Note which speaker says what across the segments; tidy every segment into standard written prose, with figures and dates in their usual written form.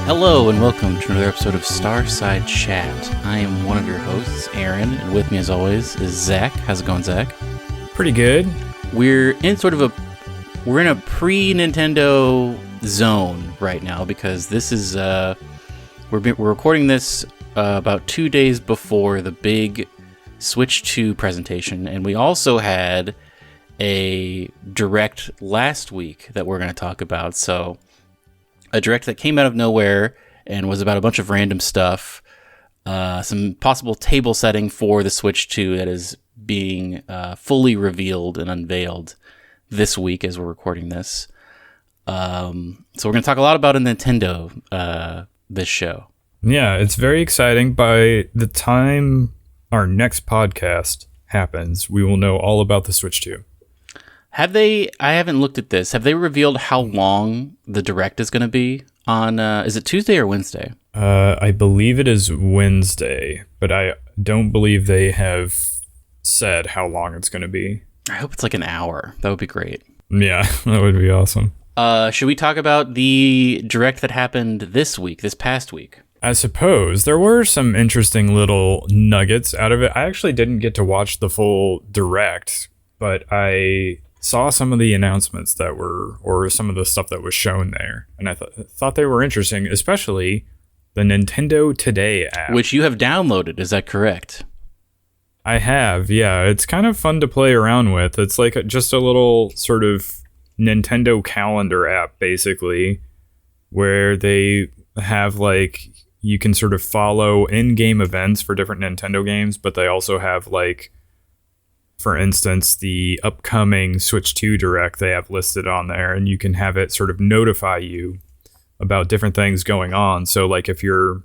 Speaker 1: Hello and welcome to another episode of Starside Chat. I am one of your hosts, Aaron, and with me as always is Zach. How's it going, Zach?
Speaker 2: Pretty good.
Speaker 1: We're in a pre-Nintendo zone right now because this is we're recording this about 2 days before the big Switch 2 presentation, and we also had a direct last week that we're going to talk about. So a direct that came out of nowhere and was about a bunch of random stuff, some possible table setting for the Switch 2 that is being fully revealed and unveiled this week as we're recording this. So we're going to talk a lot about a Nintendo this show.
Speaker 2: Yeah, it's very exciting. By the time our next podcast happens, we will know all about the Switch 2.
Speaker 1: I haven't looked at this. Have they revealed how long the direct is going to be on, is it Tuesday or Wednesday?
Speaker 2: I believe it is Wednesday, but I don't believe they have said how long it's going to be.
Speaker 1: I hope it's like an hour. That would be great.
Speaker 2: Yeah, that would be awesome.
Speaker 1: Should we talk about the direct that happened this past week?
Speaker 2: I suppose there were some interesting little nuggets out of it. I actually didn't get to watch the full direct, but I saw some of the announcements that were, or some of the stuff that was shown there, and I thought they were interesting, especially the Nintendo Today app.
Speaker 1: Which you have downloaded, is that correct?
Speaker 2: I have, yeah. It's kind of fun to play around with. It's like just a little sort of Nintendo calendar app, basically, where they have like, you can sort of follow in-game events for different Nintendo games, but they also have like, for instance, the upcoming Switch 2 Direct they have listed on there, and you can have it sort of notify you about different things going on. So like if you're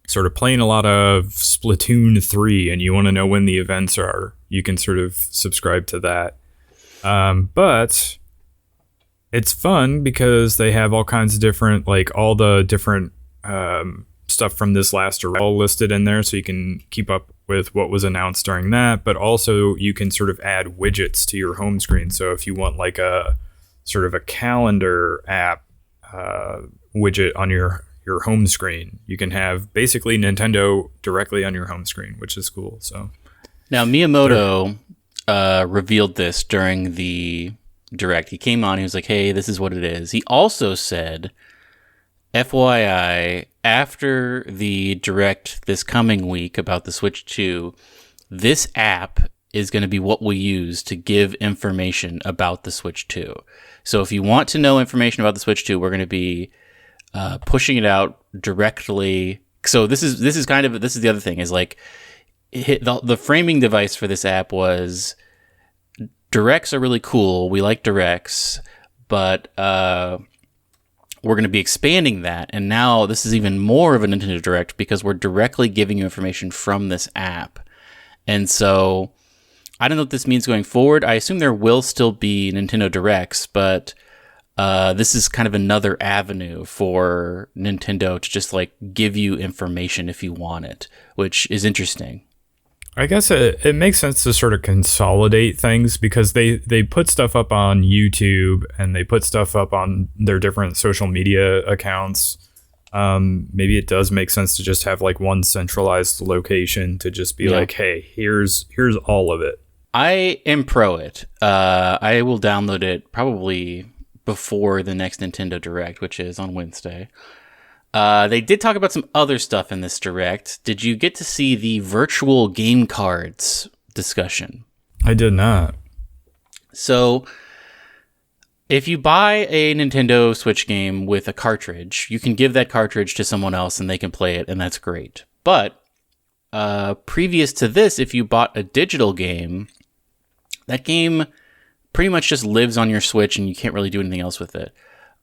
Speaker 2: sort of playing a lot of Splatoon 3 and you want to know when the events are, you can sort of subscribe to that. But it's fun because they have all kinds of different, like all the different stuff from this last direct all listed in there, so you can keep up with what was announced during that, but also you can sort of add widgets to your home screen. So if you want like a sort of a calendar app widget on your home screen, you can have basically Nintendo directly on your home screen, which is cool. So
Speaker 1: now Miyamoto revealed this during the direct. He came on, he was like, hey, this is what it is. He also said, FYI, after the direct this coming week about the Switch 2, this app is going to be what we use to give information about the Switch 2. So if you want to know information about the Switch 2, we're going to be pushing it out directly. So this is the other thing, is like the framing device for this app was directs are really cool. We like directs, but we're going to be expanding that, and now this is even more of a Nintendo Direct because we're directly giving you information from this app. And so I don't know what this means going forward. I assume there will still be Nintendo Directs, but this is kind of another avenue for Nintendo to just like give you information if you want it, which is interesting.
Speaker 2: I guess it makes sense to sort of consolidate things because they put stuff up on YouTube and they put stuff up on their different social media accounts. Maybe it does make sense to just have like one centralized location to just be like, hey, here's all of it.
Speaker 1: I am pro it. I will download it probably before the next Nintendo Direct, which is on Wednesday. They did talk about some other stuff in this direct. Did you get to see the virtual game cards discussion?
Speaker 2: I did not.
Speaker 1: So, if you buy a Nintendo Switch game with a cartridge, you can give that cartridge to someone else and they can play it, and that's great. But previous to this, if you bought a digital game, that game pretty much just lives on your Switch and you can't really do anything else with it.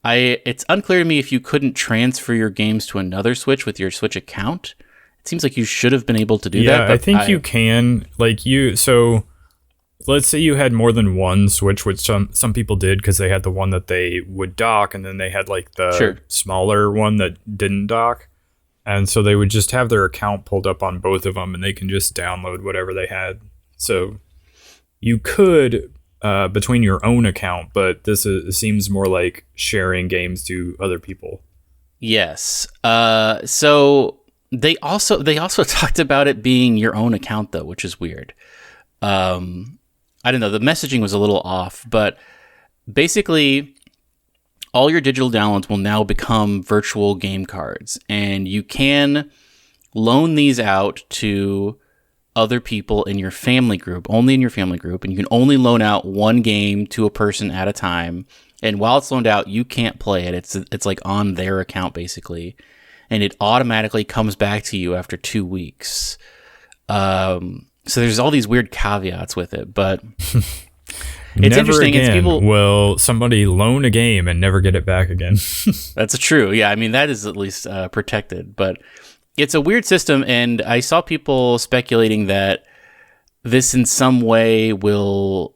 Speaker 1: It's unclear to me if you couldn't transfer your games to another Switch with your Switch account. It seems like you should have been able to do that.
Speaker 2: Yeah, I think you can. So let's say you had more than one Switch, which some people did because they had the one that they would dock, and then they had like the smaller one that didn't dock. And so they would just have their account pulled up on both of them, and they can just download whatever they had. So you could between your own account, but this seems more like sharing games to other people.
Speaker 1: Yes. So they also talked about it being your own account though, which is weird. I don't know. The messaging was a little off, but basically, all your digital downloads will now become virtual game cards, and you can loan these out to other people in your family group, only in your family group, and you can only loan out one game to a person at a time. And while it's loaned out, you can't play it. It's like on their account basically, and it automatically comes back to you after 2 weeks. So there's all these weird caveats with it, but it's
Speaker 2: never
Speaker 1: interesting.
Speaker 2: Again
Speaker 1: it's people.
Speaker 2: will somebody loan a game and never get it back again.
Speaker 1: That's true. Yeah, I mean that is at least protected, but it's a weird system, and I saw people speculating that this in some way will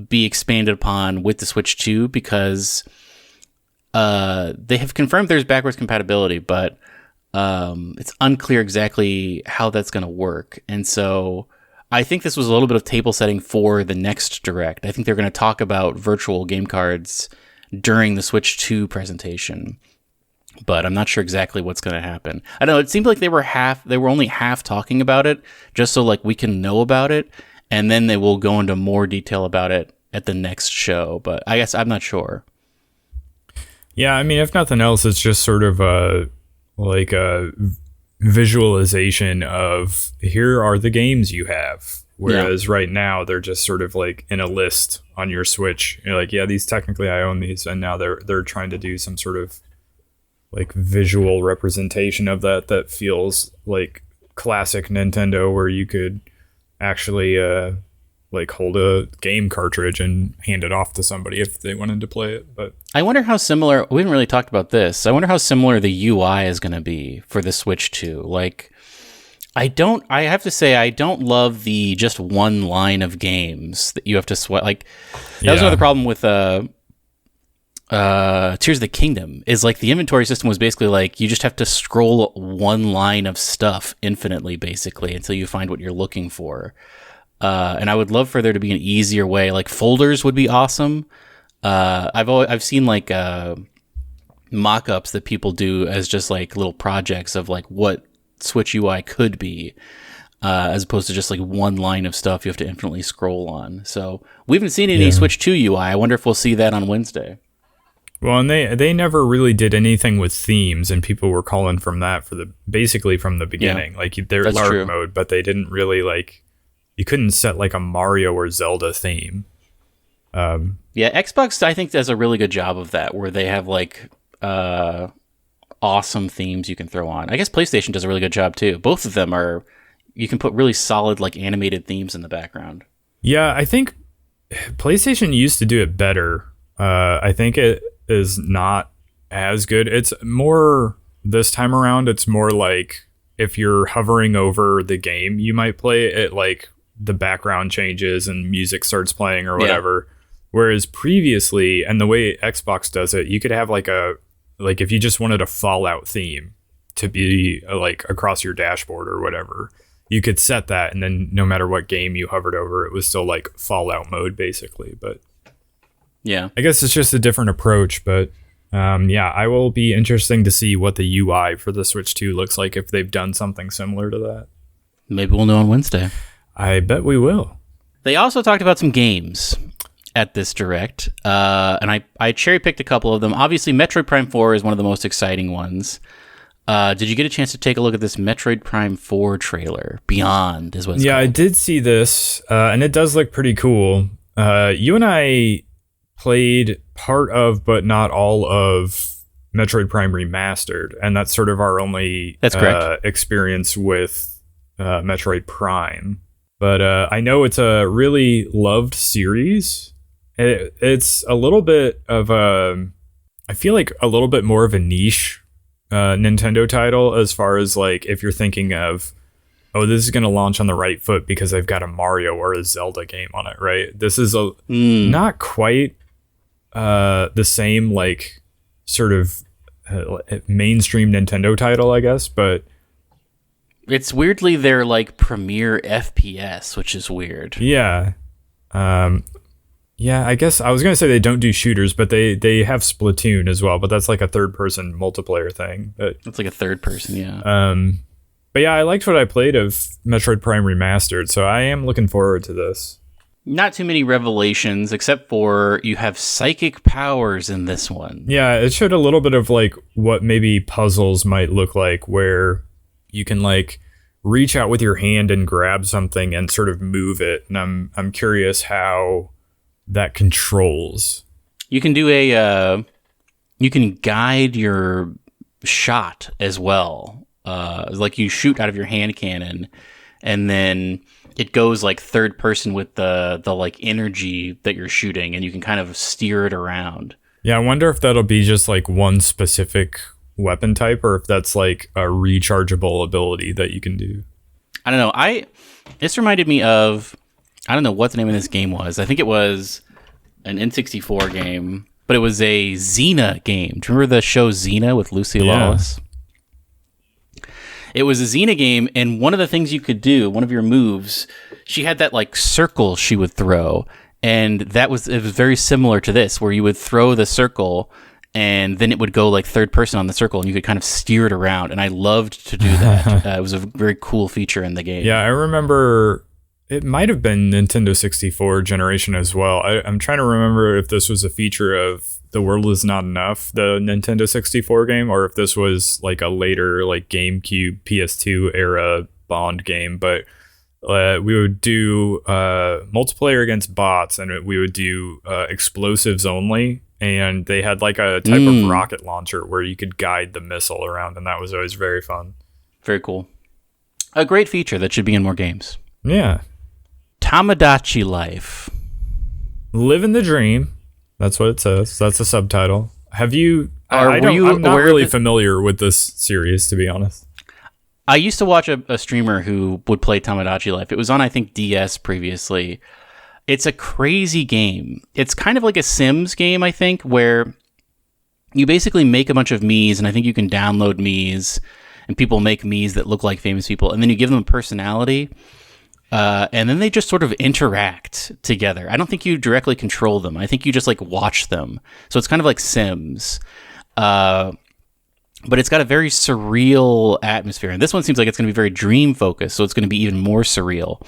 Speaker 1: be expanded upon with the Switch 2 because they have confirmed there's backwards compatibility, but it's unclear exactly how that's going to work. And so I think this was a little bit of table setting for the next Direct. I think they're going to talk about virtual game cards during the Switch 2 presentation, but I'm not sure exactly what's going to happen. I don't know. It seemed like they were only half talking about it, just so like we can know about it, and then they will go into more detail about it at the next show. But I guess I'm not sure.
Speaker 2: Yeah, I mean, if nothing else, it's just sort of a visualization of here are the games you have. Whereas right now they're just sort of like in a list on your Switch. You're like, yeah, these technically I own these, and now they're trying to do some sort of like visual representation of that feels like classic Nintendo, where you could actually like hold a game cartridge and hand it off to somebody if they wanted to play it. But
Speaker 1: I wonder how similar, we haven't really talked about this, I wonder how similar the UI is going to be for the Switch 2. Like, I have to say, I don't love the just one line of games that you have to sweat. Like, that was another problem with Tears of the Kingdom, is like the inventory system was basically like you just have to scroll one line of stuff infinitely, basically, until you find what you're looking for. And I would love for there to be an easier way. Like folders would be awesome. I've seen like mock-ups that people do as just like little projects of like what Switch UI could be, as opposed to just like one line of stuff you have to infinitely scroll on. So we haven't seen any Switch 2 UI. I wonder if we'll see that on Wednesday.
Speaker 2: Well, and they never really did anything with themes, and people were calling from that basically from the beginning. Yeah, like they're LARP mode, but they didn't really like. You couldn't set like a Mario or Zelda theme.
Speaker 1: Xbox I think does a really good job of that, where they have like awesome themes you can throw on. I guess PlayStation does a really good job too. Both of them you can put really solid like animated themes in the background.
Speaker 2: Yeah, I think PlayStation used to do it better. I think it is not as good. It's more this time around. It's more like if you're hovering over the game, you might play it like the background changes and music starts playing or whatever. Whereas previously, and the way Xbox does it, you could have like if you just wanted a Fallout theme to be like across your dashboard or whatever, you could set that, and then no matter what game you hovered over, it was still like Fallout mode basically. But
Speaker 1: yeah,
Speaker 2: I guess it's just a different approach. But I will be interesting to see what the UI for the Switch 2 looks like, if they've done something similar to that.
Speaker 1: Maybe we'll know on Wednesday.
Speaker 2: I bet we will.
Speaker 1: They also talked about some games at this Direct, and I cherry-picked a couple of them. Obviously, Metroid Prime 4 is one of the most exciting ones. Did you get a chance to take a look at this Metroid Prime 4 trailer? Beyond is what it's called.
Speaker 2: I did see this, and it does look pretty cool. You and I played part of, but not all of, Metroid Prime Remastered, and that's sort of our only experience with Metroid Prime. But I know it's a really loved series. It's a little bit of I feel like a little bit more of a niche Nintendo title, as far as like if you're thinking of, oh, this is going to launch on the right foot because they've got a Mario or a Zelda game on it, right? This is not quite the same like sort of mainstream Nintendo title, I guess, but
Speaker 1: it's weirdly their like premier FPS, which is weird.
Speaker 2: Yeah. Yeah, I guess I was gonna say they don't do shooters, but they have Splatoon as well. But that's like a third person multiplayer thing. But
Speaker 1: It's like a third person, yeah.
Speaker 2: but yeah, I liked what I played of Metroid Prime Remastered, so I am looking forward to this.
Speaker 1: Not too many revelations, except for you have psychic powers in this one.
Speaker 2: Yeah, it showed a little bit of like what maybe puzzles might look like, where you can like reach out with your hand and grab something and sort of move it. And I'm curious how that controls.
Speaker 1: You can do you can guide your shot as well. Like you shoot out of your hand cannon, and then it goes like third person with the like energy that you're shooting, and you can kind of steer it around.
Speaker 2: Yeah, I wonder if that'll be just like one specific weapon type, or if that's like a rechargeable ability that you can do.
Speaker 1: I don't know. This reminded me of, I don't know what the name of this game was. I think it was an N64 game, but it was a Xena game. Do you remember the show Xena with Lucy Lawless? It was a Xena game, and one of the things you could do, one of your moves, she had that like circle she would throw, and it was very similar to this, where you would throw the circle, and then it would go like third person on the circle, and you could kind of steer it around. And I loved to do that. It was a very cool feature in the game.
Speaker 2: Yeah, I remember. It might have been Nintendo 64 generation as well. I'm trying to remember if this was a feature of The World Is Not Enough, the Nintendo 64 game, or if this was like a later like GameCube, PS2 era Bond game. But we would do multiplayer against bots, and we would do explosives only. And they had like a type of rocket launcher where you could guide the missile around, and that was always very fun.
Speaker 1: Very cool. A great feature that should be in more games.
Speaker 2: Yeah.
Speaker 1: Tamagotchi Life.
Speaker 2: Living the dream. That's what it says. That's the subtitle. Have you...
Speaker 1: I'm
Speaker 2: not really familiar with this series, to be honest.
Speaker 1: I used to watch a streamer who would play Tamagotchi Life. It was on, I think, DS previously. It's a crazy game. It's kind of like a Sims game, I think, where you basically make a bunch of Miis, and I think you can download Miis, and people make Miis that look like famous people, and then you give them a personality. And then they just sort of interact together. I don't think you directly control them. I think you just like watch them. So it's kind of like Sims. But it's got a very surreal atmosphere. And this one seems like it's going to be very dream focused. So it's going to be even more surreal.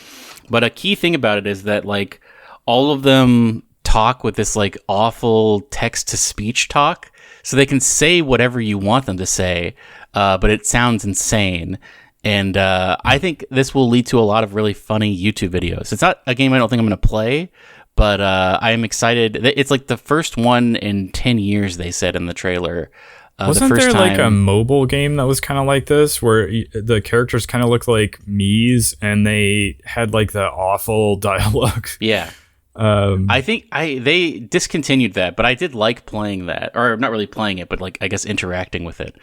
Speaker 1: But a key thing about it is that like all of them talk with this like awful text to speech talk. So they can say whatever you want them to say. But it sounds insane. And I think this will lead to a lot of really funny YouTube videos. It's not a game I don't think I'm going to play, but I am excited. It's like the first one in 10 years, they said in the trailer.
Speaker 2: Wasn't there like a mobile game that was kind of like this, where the characters kind of looked like Miis, and they had like the awful dialogue?
Speaker 1: Yeah. I think they discontinued that, but I did like playing that. Or not really playing it, but like I guess interacting with it.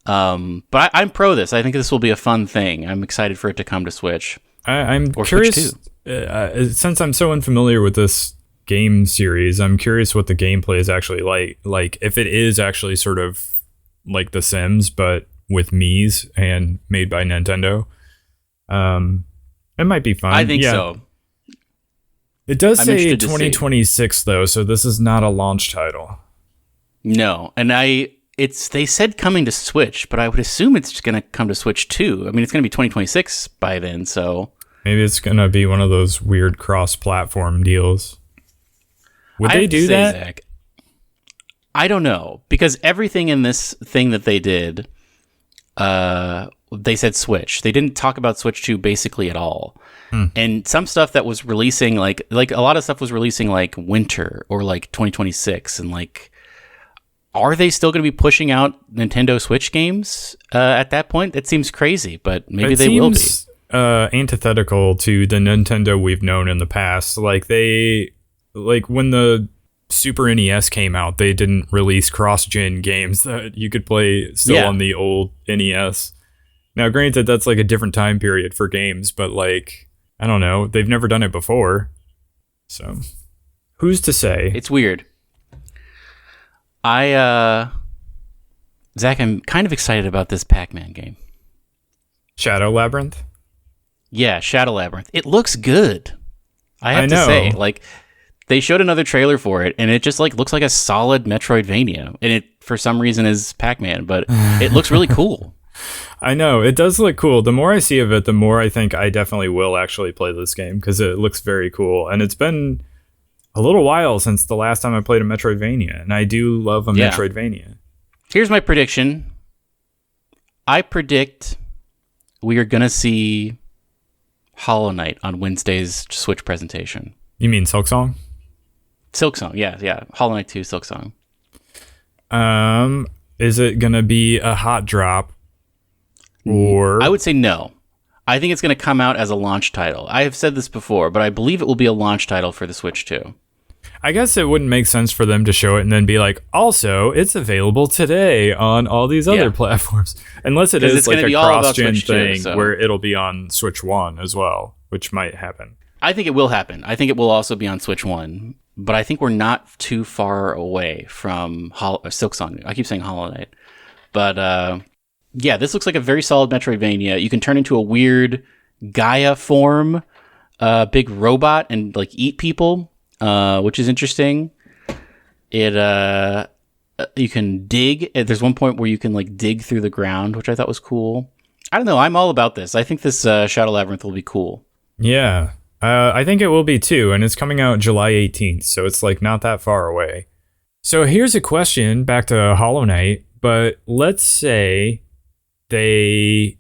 Speaker 1: But I'm pro this. I think this will be a fun thing. I'm excited for it to come to Switch.
Speaker 2: I'm curious, since I'm so unfamiliar with this game series, I'm curious what the gameplay is actually like. Like if it is actually sort of like The Sims, but with Miis and made by Nintendo. It might be fun.
Speaker 1: I think so.
Speaker 2: It does say 2026 though, so this is not a launch title.
Speaker 1: No, and they said coming to Switch, but I would assume it's going to come to Switch too. I mean, it's going to be 2026 by then, so...
Speaker 2: Maybe it's going to be one of those weird cross-platform deals. Would they do that?
Speaker 1: Zach, I don't know, because everything in this thing that they did, they said Switch. They didn't talk about Switch 2 basically at all. And some stuff that was releasing, like a lot of stuff was releasing like winter or like 2026, and like... Are they still going to be pushing out Nintendo Switch games at that point? That seems crazy, but maybe they will be.
Speaker 2: Antithetical to the Nintendo we've known in the past. Like when the Super NES came out, they didn't release cross-gen games that you could play still on the old NES. Now, granted, that's like a different time period for games, but like, I don't know. They've never done it before. So, who's to say?
Speaker 1: It's weird. Zach, I'm kind of excited about this Pac-Man game.
Speaker 2: Shadow Labyrinth?
Speaker 1: Yeah, Shadow Labyrinth. It looks good. I have to say, like, They showed another trailer for it, and it just like looks like a solid Metroidvania, and it for some reason is Pac-Man, but it looks really cool.
Speaker 2: I know, it does look cool. The more I see of it, the more I think I definitely will actually play this game, because it looks very cool. And it's been a little while since the last time I played a Metroidvania, and I do love a Metroidvania.
Speaker 1: Here's my prediction. I predict we are going to see Hollow Knight on Wednesday's Switch presentation.
Speaker 2: You mean Silksong?
Speaker 1: Silksong, yeah. Hollow Knight 2 Silksong.
Speaker 2: Is it going to be a hot drop? Or
Speaker 1: I would say no. I think it's going to come out as a launch title. I have said this before, but I believe it will be a launch title for the Switch 2.
Speaker 2: I guess it wouldn't make sense for them to show it and then be like, also, it's available today on all these other platforms. Unless it is like a cross-gen thing where it'll be on Switch 1 as well, which might happen.
Speaker 1: I think it will happen. I think it will also be on Switch 1. But I think we're not too far away from Silksong. I keep saying Hollow Knight. But yeah, this looks like a very solid Metroidvania. You can turn into a weird Gaia form, big robot, and like eat people, which is interesting. You can dig. There's one point where you can like dig through the ground, which I thought was cool. I don't know. I'm all about this. I think this Shadow Labyrinth will be cool.
Speaker 2: Yeah. I think it will be too, and it's coming out July 18th, so it's like not that far away. So here's a question back to Hollow Knight, but let's say they,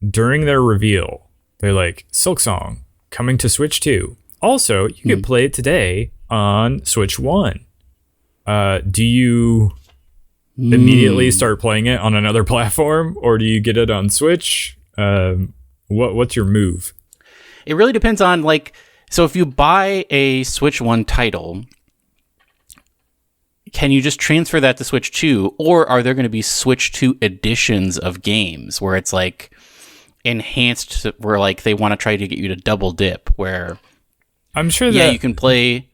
Speaker 2: during their reveal, they're like, Silksong, coming to Switch 2. Also, you can play it today on Switch 1. Do you immediately start playing it on another platform, or do you get it on Switch? What's your move?
Speaker 1: It really depends on, like, so if you buy a Switch 1 title, can you just transfer that to Switch 2? Or are there going to be Switch 2 editions of games where it's, like, enhanced, where, like, they want to try to get you to double dip, where...
Speaker 2: I'm sure that...
Speaker 1: Yeah, you can play...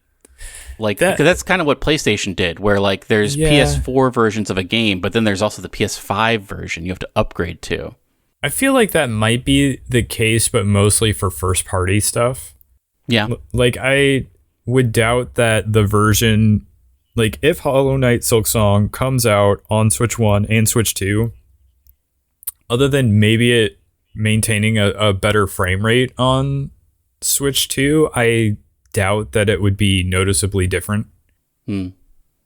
Speaker 1: Like, because that's kind of what PlayStation did, where, like, there's PS4 versions of a game, but then there's also the PS5 version you have to upgrade to.
Speaker 2: I feel like that might be the case, but mostly for first-party stuff.
Speaker 1: Yeah.
Speaker 2: Like, I would doubt that the version... Like, if Hollow Knight Silksong comes out on Switch 1 and Switch 2, other than maybe it maintaining a better frame rate on Switch 2, I doubt that it would be noticeably different.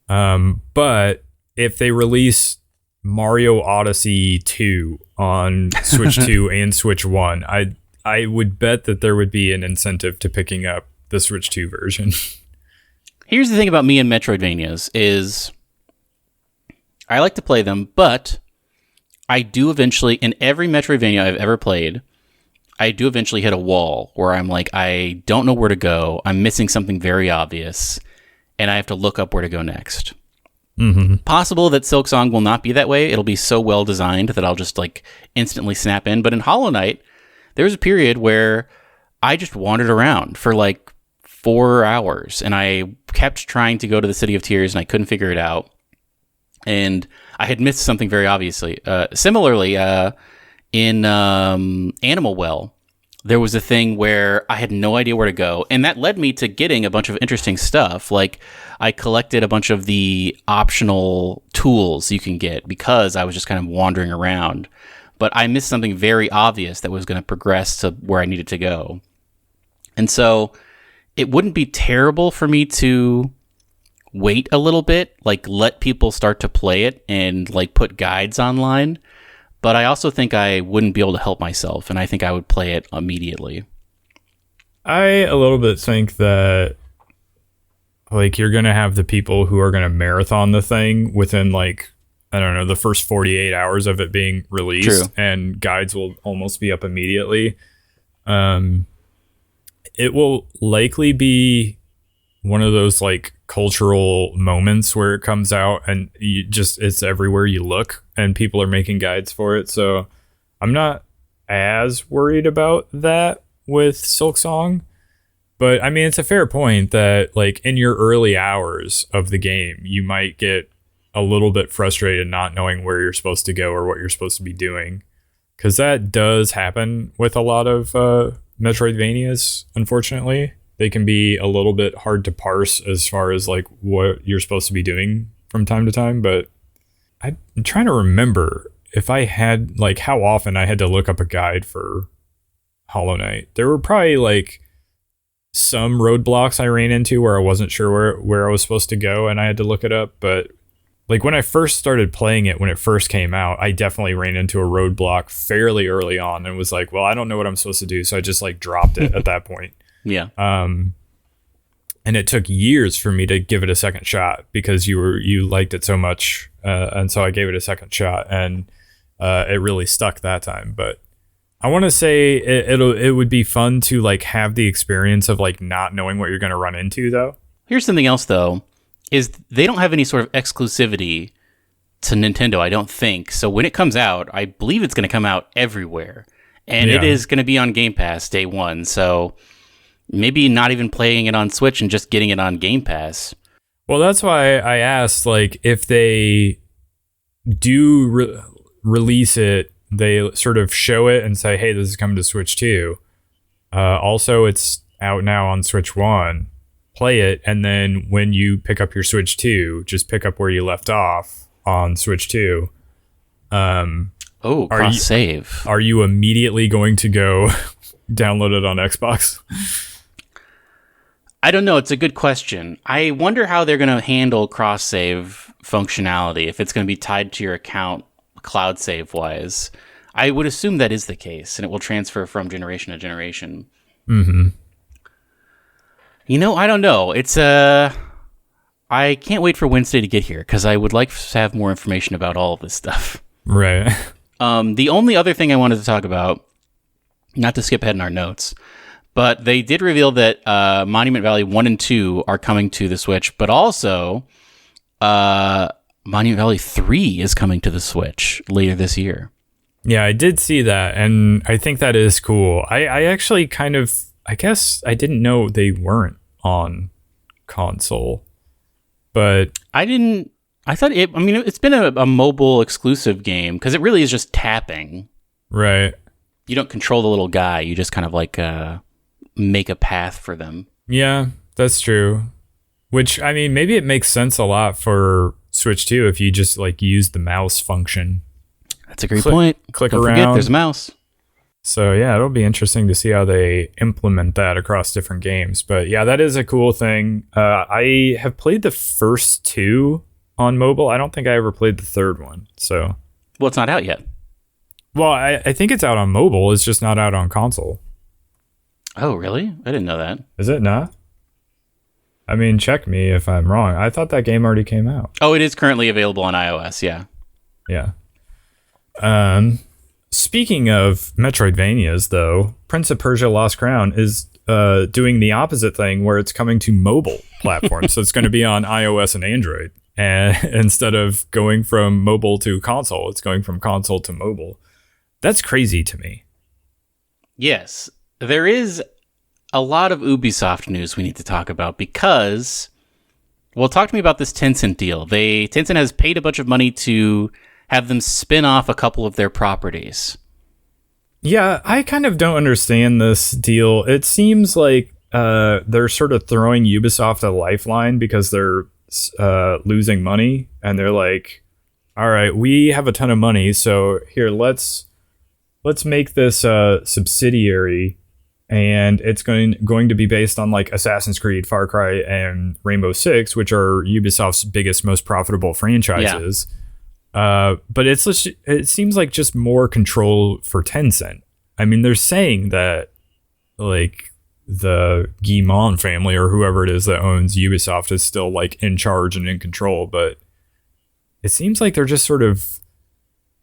Speaker 2: But if they release Mario Odyssey 2 on Switch 2 and Switch 1, I would bet that there would be an incentive to picking up the Switch 2 version.
Speaker 1: Here's the thing about me and Metroidvanias is I like to play them, but I do eventually, in every Metroidvania I've ever played, I do eventually hit a wall where I'm like, I don't know where to go. I'm missing something very obvious, and I have to look up where to go next. Possible that Silksong will not be that way. It'll be so well designed that I'll just like instantly snap in. But in Hollow Knight, there was a period where I just wandered around for like 4 hours, and I kept trying to go to the City of Tears, and I couldn't figure it out. And I had missed something very obviously. Similarly, in Animal Well, there was a thing where I had no idea where to go, and that led me to getting a bunch of interesting stuff. Like, I collected a bunch of the optional tools you can get because I was just kind of wandering around. But I missed something very obvious that was going to progress to where I needed to go. And so it wouldn't be terrible for me to wait a little bit, like let people start to play it and like put guides online. But I also think I wouldn't be able to help myself, and I think I would play it immediately.
Speaker 2: I a little bit think that like you're going to have the people who are going to marathon the thing within like, I don't know, the first 48 hours of it being released. True. And guides will almost be up immediately. It will likely be one of those like cultural moments where it comes out and it's everywhere you look and people are making guides for it. So I'm not as worried about that with Silksong. But I mean, it's a fair point that like in your early hours of the game, you might get a little bit frustrated not knowing where you're supposed to go or what you're supposed to be doing. Because that does happen with a lot of Metroidvanias, unfortunately. They can be a little bit hard to parse as far as like what you're supposed to be doing from time to time, but I'm trying to remember if I had like how often I had to look up a guide for Hollow Knight. There were probably like some roadblocks I ran into where I wasn't sure where I was supposed to go and I had to look it up, but like when I first started playing it, when it first came out, I definitely ran into a roadblock fairly early on and was like, well, I don't know what I'm supposed to do. So I just like dropped it at that point.
Speaker 1: Yeah.
Speaker 2: And it took years for me to give it a second shot because you liked it so much. And so I gave it a second shot and it really stuck that time. But I want to say it would be fun to like have the experience of like not knowing what you're going to run into though.
Speaker 1: Here's something else though. Is they don't have any sort of exclusivity to Nintendo, I don't think. So when it comes out, I believe it's going to come out everywhere. And it is going to be on Game Pass day one. So maybe not even playing it on Switch and just getting it on Game Pass.
Speaker 2: Well, that's why I asked, like, if they do release it, they sort of show it and say, hey, this is coming to Switch 2. Also, it's out now on Switch 1. Play it, and then when you pick up your Switch 2, just pick up where you left off on Switch 2.
Speaker 1: Cross save.
Speaker 2: Are you immediately going to go download it on Xbox?
Speaker 1: I don't know. It's a good question. I wonder how they're going to handle cross save functionality, if it's going to be tied to your account cloud save wise. I would assume that is the case, and it will transfer from generation to generation.
Speaker 2: Mm-hmm.
Speaker 1: You know, I don't know. It's I can't wait for Wednesday to get here because I would like to have more information about all of this stuff.
Speaker 2: Right.
Speaker 1: The only other thing I wanted to talk about, not to skip ahead in our notes, but they did reveal that Monument Valley 1 and 2 are coming to the Switch, but also Monument Valley 3 is coming to the Switch later this year.
Speaker 2: Yeah, I did see that, and I think that is cool. I actually kind of, I guess I didn't know they weren't on console, but
Speaker 1: I thought it's been a mobile exclusive game because it really is just tapping.
Speaker 2: Right.
Speaker 1: You don't control the little guy. You just kind of like make a path for them.
Speaker 2: Yeah, that's true. Which, I mean, maybe it makes sense a lot for Switch 2 if you just like use the mouse function.
Speaker 1: That's a great point.
Speaker 2: Click
Speaker 1: don't
Speaker 2: around.
Speaker 1: Forget, there's a mouse.
Speaker 2: So yeah, it'll be interesting to see how they implement that across different games. But yeah, that is a cool thing. I have played the first 2 on mobile. I don't think I ever played the third one. So,
Speaker 1: well, it's not out yet.
Speaker 2: Well, I think it's out on mobile. It's just not out on console.
Speaker 1: Oh, really? I didn't know that.
Speaker 2: Is it not? I mean, check me if I'm wrong. I thought that game already came out.
Speaker 1: Oh, it is currently available on iOS. Yeah.
Speaker 2: Yeah. Speaking of Metroidvanias, though, Prince of Persia: Lost Crown is doing the opposite thing, where it's coming to mobile platforms. So it's going to be on iOS and Android, and instead of going from mobile to console, it's going from console to mobile. That's crazy to me.
Speaker 1: Yes, there is a lot of Ubisoft news we need to talk about because, well, talk to me about this Tencent deal. Tencent has paid a bunch of money to have them spin off a couple of their properties.
Speaker 2: Yeah, I kind of don't understand this deal. It seems like they're sort of throwing Ubisoft a lifeline because they're losing money, and they're like, all right, we have a ton of money, so here, let's make this subsidiary, and it's going to be based on like Assassin's Creed, Far Cry, and Rainbow Six, which are Ubisoft's biggest, most profitable franchises. Yeah. But it seems like just more control for Tencent. I mean, they're saying that like the Guimond family or whoever it is that owns Ubisoft is still like in charge and in control, but it seems like they're just sort of,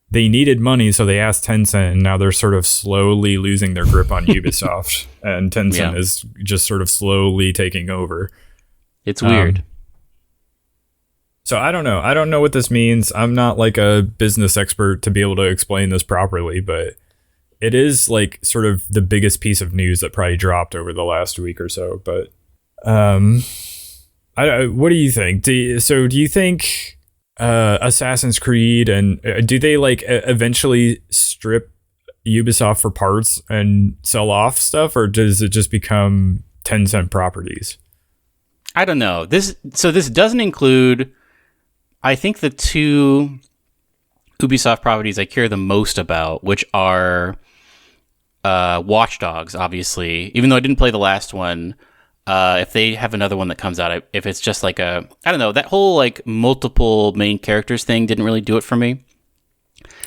Speaker 2: they needed money, so they asked Tencent, and now they're sort of slowly losing their grip on Ubisoft, and Tencent is just sort of slowly taking over.
Speaker 1: It's weird.
Speaker 2: So I don't know. I don't know what this means. I'm not like a business expert to be able to explain this properly, but it is like sort of the biggest piece of news that probably dropped over the last week or so. But what do you think? Do you think Assassin's Creed and do they like eventually strip Ubisoft for parts and sell off stuff, or does it just become Tencent properties.
Speaker 1: I don't know. This doesn't include, I think, the two Ubisoft properties I care the most about, which are Watch Dogs, obviously. Even though I didn't play the last one, if they have another one that comes out, if it's just like I don't know, that whole like multiple main characters thing didn't really do it for me.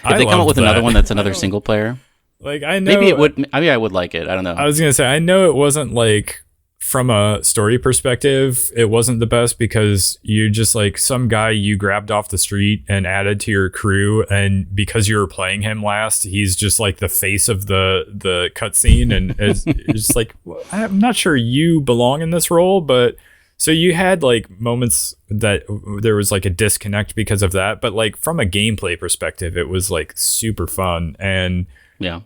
Speaker 1: If they come up with another one that's another single player,
Speaker 2: like I know
Speaker 1: maybe it would. Maybe I would like it. I don't know.
Speaker 2: I was gonna say I know it wasn't like from a story perspective, it wasn't the best because you're just like some guy you grabbed off the street and added to your crew, and because you were playing him last, he's just like the face of the cutscene, and it's just like I'm not sure you belong in this role, but so you had like moments that there was like a disconnect because of that, but like from a gameplay perspective, it was like super fun, and
Speaker 1: yeah,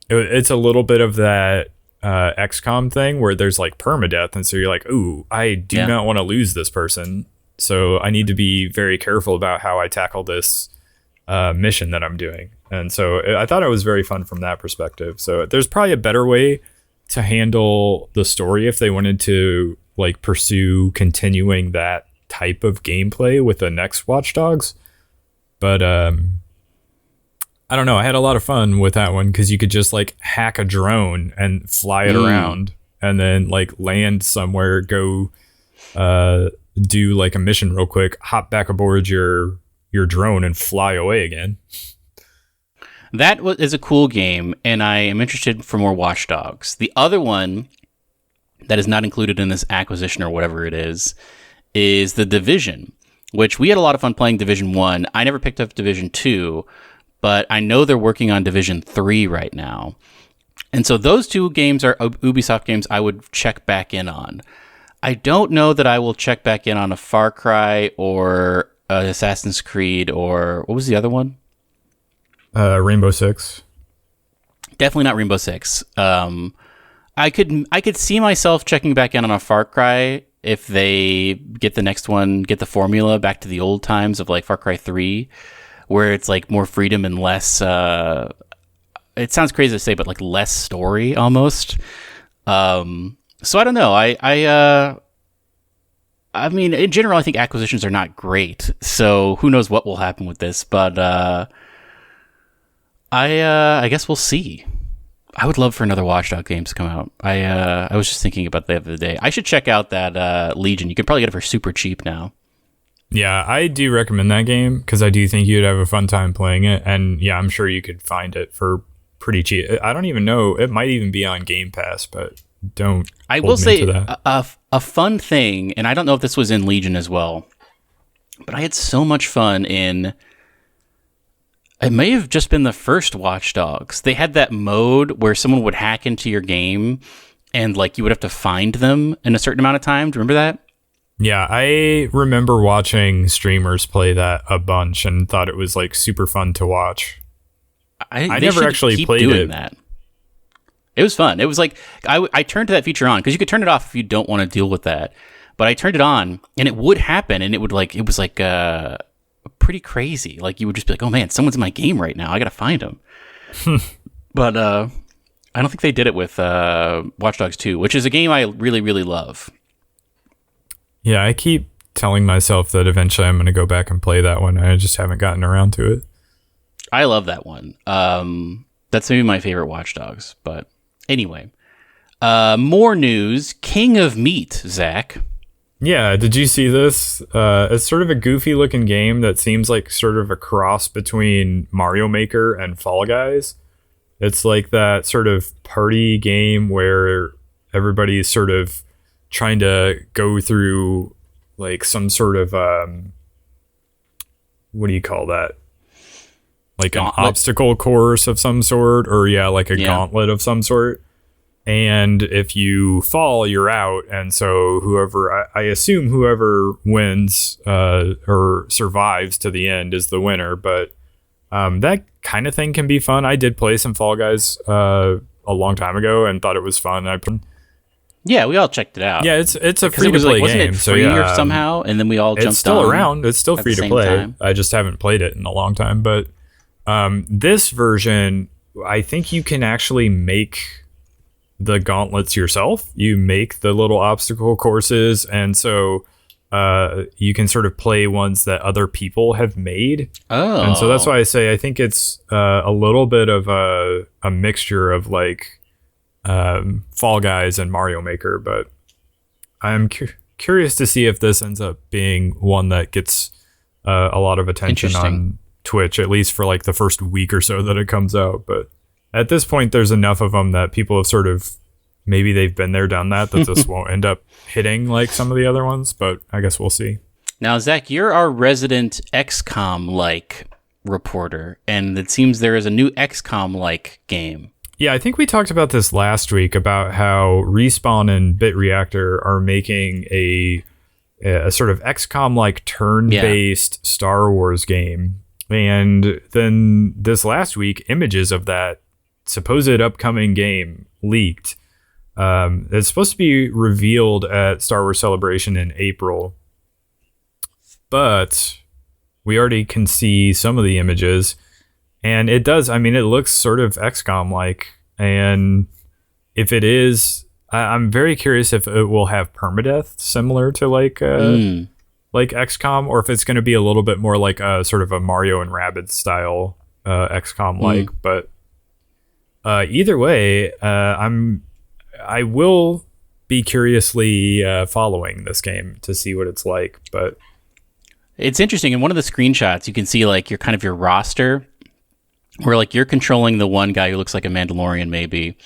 Speaker 2: it's a little bit of that XCOM thing where there's like permadeath, and so you're like, ooh, I do not want to lose this person, so I need to be very careful about how I tackle this mission that I'm doing. And so I thought it was very fun from that perspective. So there's probably a better way to handle the story if they wanted to like pursue continuing that type of gameplay with the next Watch Dogs, but I don't know. I had a lot of fun with that one because you could just like hack a drone and fly it around, and then like land somewhere, go do like a mission real quick, hop back aboard your drone and fly away again.
Speaker 1: That is a cool game, and I am interested for more Watch Dogs. The other one that is not included in this acquisition or whatever it is The Division, which we had a lot of fun playing Division 1. I never picked up Division 2, but I know they're working on Division 3 right now. And so those two games are Ubisoft games I would check back in on. I don't know that I will check back in on a Far Cry or Assassin's Creed, or what was the other one?
Speaker 2: Rainbow Six.
Speaker 1: Definitely not Rainbow Six. I could see myself checking back in on a Far Cry if they get the next one, get the formula back to the old times of like Far Cry 3, where it's like more freedom and less, it sounds crazy to say, but like less story almost. So I don't know. I mean, in general, I think acquisitions are not great. So who knows what will happen with this, but I guess we'll see. I would love for another Watch Dogs game to come out. I was just thinking about that the other day. I should check out that Legion. You can probably get it for super cheap now.
Speaker 2: Yeah, I do recommend that game because I do think you'd have a fun time playing it. And yeah, I'm sure you could find it for pretty cheap. I don't even know. It might even be on Game Pass, but don't.
Speaker 1: I will say a fun thing, and I don't know if this was in Legion as well, but I had so much fun in... It may have just been the first Watch Dogs. They had that mode where someone would hack into your game and like you would have to find them in a certain amount of time. Do you remember that?
Speaker 2: Yeah, I remember watching streamers play that a bunch and thought it was like super fun to watch. I never actually played it. That.
Speaker 1: It was fun. It was like I turned that feature on because you could turn it off if you don't want to deal with that. But I turned it on and it would happen, and it was like pretty crazy. Like you would just be like, oh man, someone's in my game right now. I gotta find them. But I don't think they did it with Watch Dogs 2, which is a game I really, really love.
Speaker 2: Yeah, I keep telling myself that eventually I'm going to go back and play that one. I just haven't gotten around to it.
Speaker 1: I love that one. That's maybe my favorite Watch Dogs. But anyway, more news. King of Meat, Zach.
Speaker 2: Yeah, did you see this? It's sort of a goofy looking game that seems like sort of a cross between Mario Maker and Fall Guys. It's like that sort of party game where everybody's sort of trying to go through like some sort of what do you call that? Like gauntlet. An obstacle course of some sort, or like a gauntlet of some sort. And if you fall, you're out. And so I assume whoever wins or survives to the end is the winner. But that kind of thing can be fun. I did play some Fall Guys a long time ago and thought it was fun.
Speaker 1: Yeah, we all checked it out.
Speaker 2: Yeah, it's a free to play game.
Speaker 1: Wasn't it free or somehow? And then we all jumped on.
Speaker 2: It's still around. It's still free to play.
Speaker 1: Time.
Speaker 2: I just haven't played it in a long time. But this version, I think you can actually make the gauntlets yourself. You make the little obstacle courses, and so you can sort of play ones that other people have made.
Speaker 1: Oh.
Speaker 2: And so that's why I say I think it's a little bit of a mixture of like Fall Guys and Mario Maker, but I'm curious to see if this ends up being one that gets a lot of attention on Twitch, at least for like the first week or so that it comes out. But at this point, there's enough of them that people have sort of, maybe they've been there, done that this won't end up hitting like some of the other ones, but I guess we'll see.
Speaker 1: Now, Zach, you're our resident XCOM-like reporter, and it seems there is a new XCOM-like game.
Speaker 2: Yeah, I think we talked about this last week about how Respawn and BitReactor are making a sort of XCOM-like turn-based Star Wars game. And then this last week, images of that supposed upcoming game leaked. It's supposed to be revealed at Star Wars Celebration in April. But we already can see some of the images. And it does, I mean, it looks sort of XCOM-like. And if it is, I'm very curious if it will have permadeath similar to like XCOM, or if it's going to be a little bit more like a sort of a Mario and Rabbids style XCOM-like. But either way, I will be curiously following this game to see what it's like. But
Speaker 1: it's interesting. In one of the screenshots, you can see like your kind of your roster, where like you're controlling the one guy who looks like a Mandalorian maybe,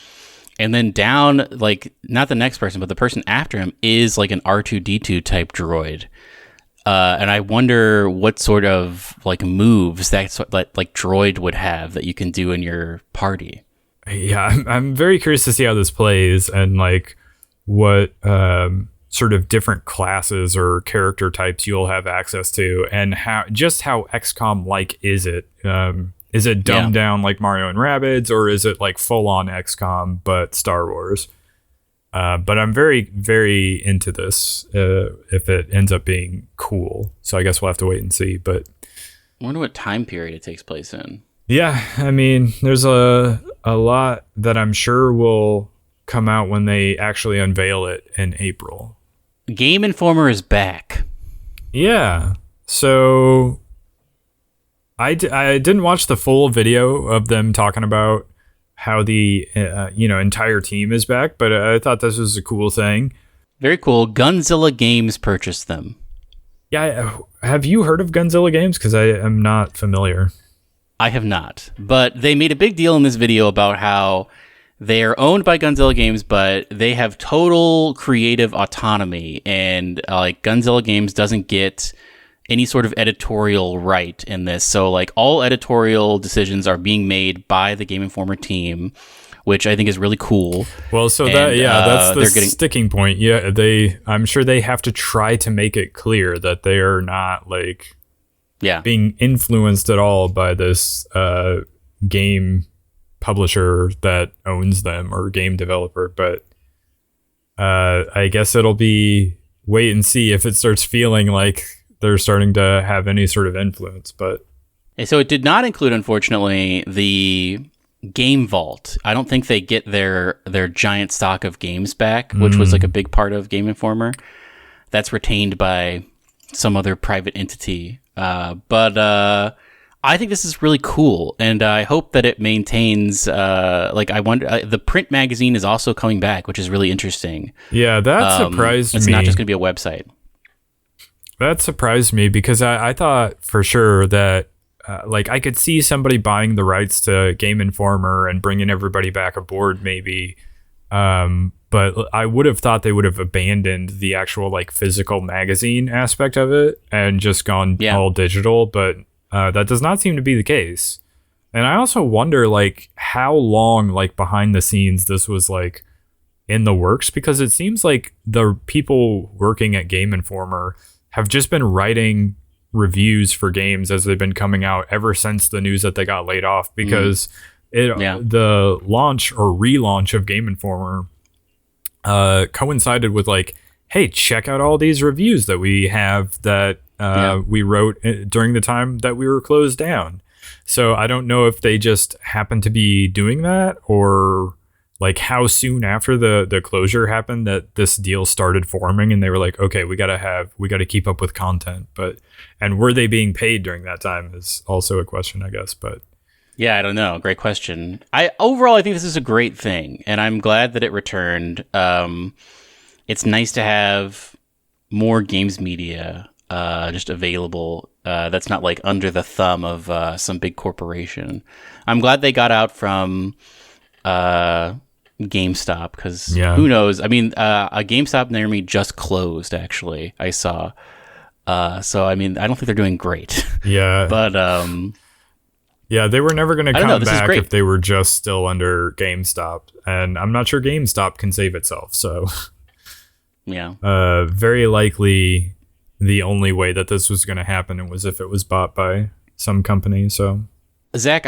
Speaker 1: and then down, like not the next person, but the person after him is like an R2-D2 type droid. And I wonder what sort of like moves that like droid would have that you can do in your party.
Speaker 2: Yeah, I'm very curious to see how this plays and like what sort of different classes or character types you'll have access to, and how XCOM like is it? Is it dumbed down like Mario and Rabbids, or is it like full on XCOM but Star Wars? But I'm very, very into this if it ends up being cool. So I guess we'll have to wait and see. But
Speaker 1: I wonder what time period it takes place in.
Speaker 2: Yeah, I mean, there's a lot that I'm sure will come out when they actually unveil it in April.
Speaker 1: Game Informer is back.
Speaker 2: Yeah, so I didn't watch the full video of them talking about how the entire team is back, but I thought this was a cool thing.
Speaker 1: Very cool. Gunzilla Games purchased them.
Speaker 2: Yeah, have you heard of Gunzilla Games? Because I am not familiar.
Speaker 1: I have not, but they made a big deal in this video about how they are owned by Gunzilla Games, but they have total creative autonomy, and like Gunzilla Games doesn't get any sort of editorial right in this. So like all editorial decisions are being made by the Game Informer team, which I think is really cool.
Speaker 2: Well, so that's the sticking point. Yeah, I'm sure they have to try to make it clear that they are not like being influenced at all by this game publisher that owns them, or game developer. But I guess it'll be wait and see if it starts feeling like they're starting to have any sort of influence. But
Speaker 1: so it did not include, unfortunately, the Game Vault. I don't think they get their giant stock of games back, which was like a big part of Game Informer. That's retained by some other private entity. But I think this is really cool, and I hope that it maintains. I wonder. The print magazine is also coming back, which is really interesting.
Speaker 2: Yeah, that surprised me.
Speaker 1: It's not just going to be a website.
Speaker 2: That surprised me because I thought for sure that I could see somebody buying the rights to Game Informer and bringing everybody back aboard maybe. But I would have thought they would have abandoned the actual like physical magazine aspect of it and just gone all digital. But that does not seem to be the case. And I also wonder like how long like behind the scenes this was like in the works, because it seems like the people working at Game Informer have just been writing reviews for games as they've been coming out ever since the news that they got laid off, because the launch or relaunch of Game Informer coincided with like, hey, check out all these reviews that we have that we wrote during the time that we were closed down. So I don't know if they just happened to be doing that, or like how soon after the closure happened that this deal started forming, and they were like, okay, we gotta keep up with content. And were they being paid during that time is also a question, I guess. But
Speaker 1: yeah, I don't know. Great question. Overall, I think this is a great thing, and I'm glad that it returned. It's nice to have more games media just available. That's not like under the thumb of some big corporation. I'm glad they got out from GameStop, because who knows? I mean, a GameStop near me just closed, actually, I saw. So, I mean, I don't think they're doing great.
Speaker 2: Yeah.
Speaker 1: But
Speaker 2: yeah, they were never going to come back
Speaker 1: if
Speaker 2: they were just still under GameStop. And I'm not sure GameStop can save itself. So,
Speaker 1: yeah.
Speaker 2: Very likely the only way that this was going to happen was if it was bought by some company. So,
Speaker 1: Zach,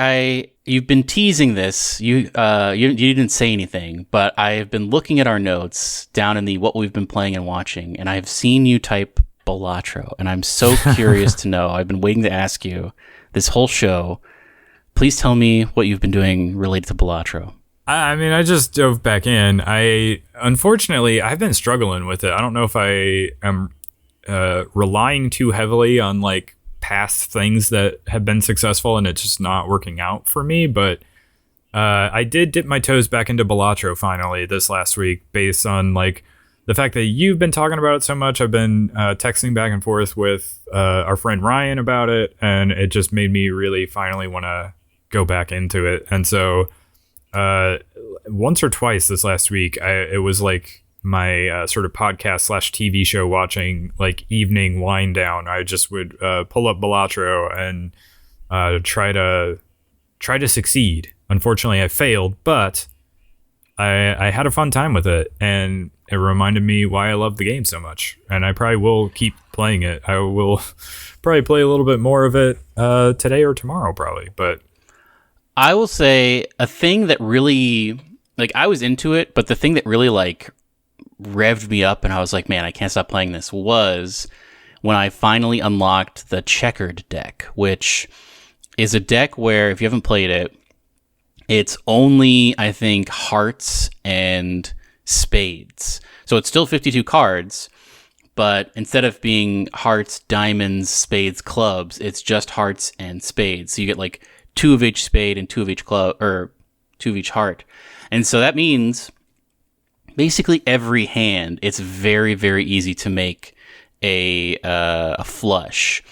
Speaker 1: you've been teasing this. You didn't say anything, but I have been looking at our notes down in the what we've been playing and watching, and I have seen you type Balatro, and I'm so curious to know. I've been waiting to ask you this whole show. Please tell me what you've been doing related to Balatro.
Speaker 2: I mean, I just dove back in. Unfortunately, I've been struggling with it. I don't know if I am relying too heavily on like past things that have been successful and it's just not working out for me. But I did dip my toes back into Balatro finally this last week, based on like the fact that you've been talking about it so much. I've been texting back and forth with our friend Ryan about it, and it just made me really finally want to go back into it. And so once or twice this last week, it was like my sort of podcast / TV show watching, like evening wind down. I just would pull up Balatro and try to succeed. Unfortunately, I failed, but I had a fun time with it, and it reminded me why I love the game so much. And I probably will keep playing it. I will probably play a little bit more of it today or tomorrow, probably. But
Speaker 1: I will say a thing that really, like, I was into it, but the thing that really like revved me up and I was like, man, I can't stop playing this, was when I finally unlocked the checkered deck, which is a deck where, if you haven't played it, it's only, I think, hearts and spades. So it's still 52 cards, but instead of being hearts, diamonds, spades, clubs, it's just hearts and spades. So you get like 2 of each spade and 2 of each club, or 2 of each heart. And so that means basically every hand, it's very, very easy to make a flush.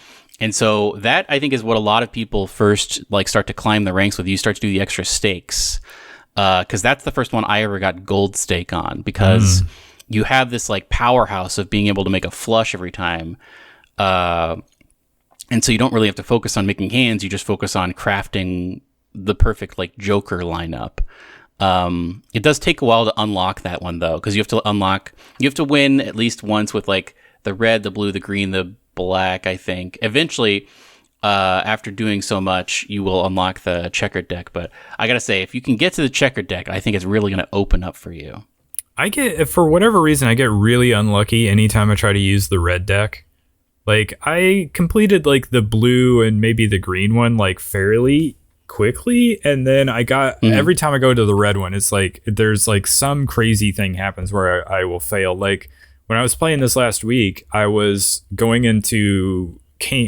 Speaker 1: And so that, I think, is what a lot of people first like start to climb the ranks with. You start to do the extra stakes, because that's the first one I ever got gold stake on, because you have this like powerhouse of being able to make a flush every time. And so you don't really have to focus on making hands. You just focus on crafting the perfect like Joker lineup. It does take a while to unlock that one, though, because you have to win at least once with like the red, the blue, the green, the black, I think. Eventually, after doing so much, you will unlock the checkered deck. But I gotta say, if you can get to the checkered deck, I think it's really gonna open up for you.
Speaker 2: For whatever reason, I get really unlucky anytime I try to use the red deck. Like, I completed like the blue and maybe the green one like fairly quickly, and then I got every time I go to the red one, it's like there's like some crazy thing happens where I will fail. Like when I was playing this last week, I was going into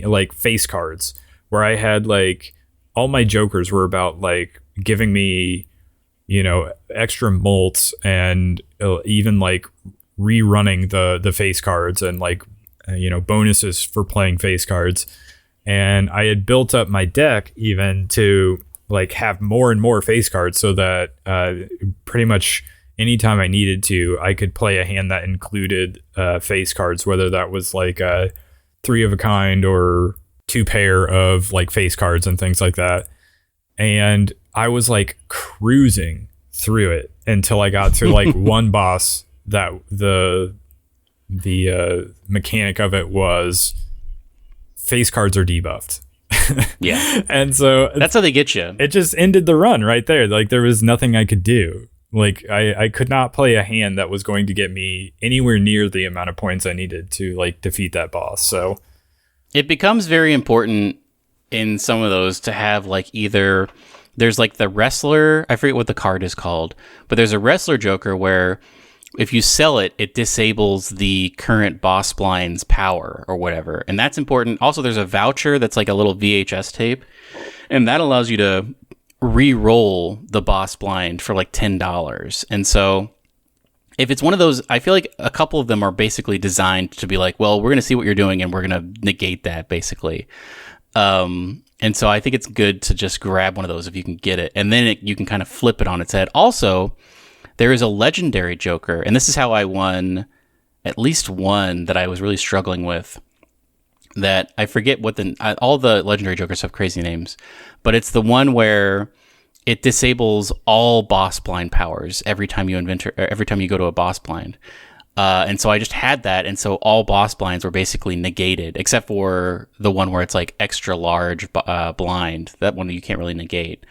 Speaker 2: like face cards where I had like all my jokers were about like giving me, you know, extra molts and even like rerunning the face cards and like you know, bonuses for playing face cards. And I had built up my deck even to like have more and more face cards, so that pretty much anytime I needed to, I could play a hand that included face cards, whether that was like a 3 of a kind or 2 pair of like face cards and things like that. And I was like cruising through it until I got to like one boss that the mechanic of it was face cards are debuffed.
Speaker 1: Yeah.
Speaker 2: And so
Speaker 1: that's how they get you.
Speaker 2: It just ended the run right there. Like there was nothing I could do. Like I could not play a hand that was going to get me anywhere near the amount of points I needed to like defeat that boss. So it
Speaker 1: becomes very important in some of those to have like either there's like the wrestler. I forget what the card is called, but there's a wrestler Joker where if you sell it, it disables the current boss blind's power or whatever. And that's important. Also, there's a voucher that's like a little VHS tape, and that allows you to re-roll the boss blind for like $10. And so if it's one of those, I feel like a couple of them are basically designed to be like, well, we're going to see what you're doing and we're going to negate that basically. And so I think it's good to just grab one of those if you can get it. And then you can kind of flip it on its head. Also, there is a legendary Joker. And this is how I won at least one that I was really struggling with. That I forget what all the legendary Jokers have crazy names. But it's the one where it disables all boss blind powers every time you go to a boss blind. And so I just had that, and so all boss blinds were basically negated, except for the one where it's like extra large blind. That one you can't really negate.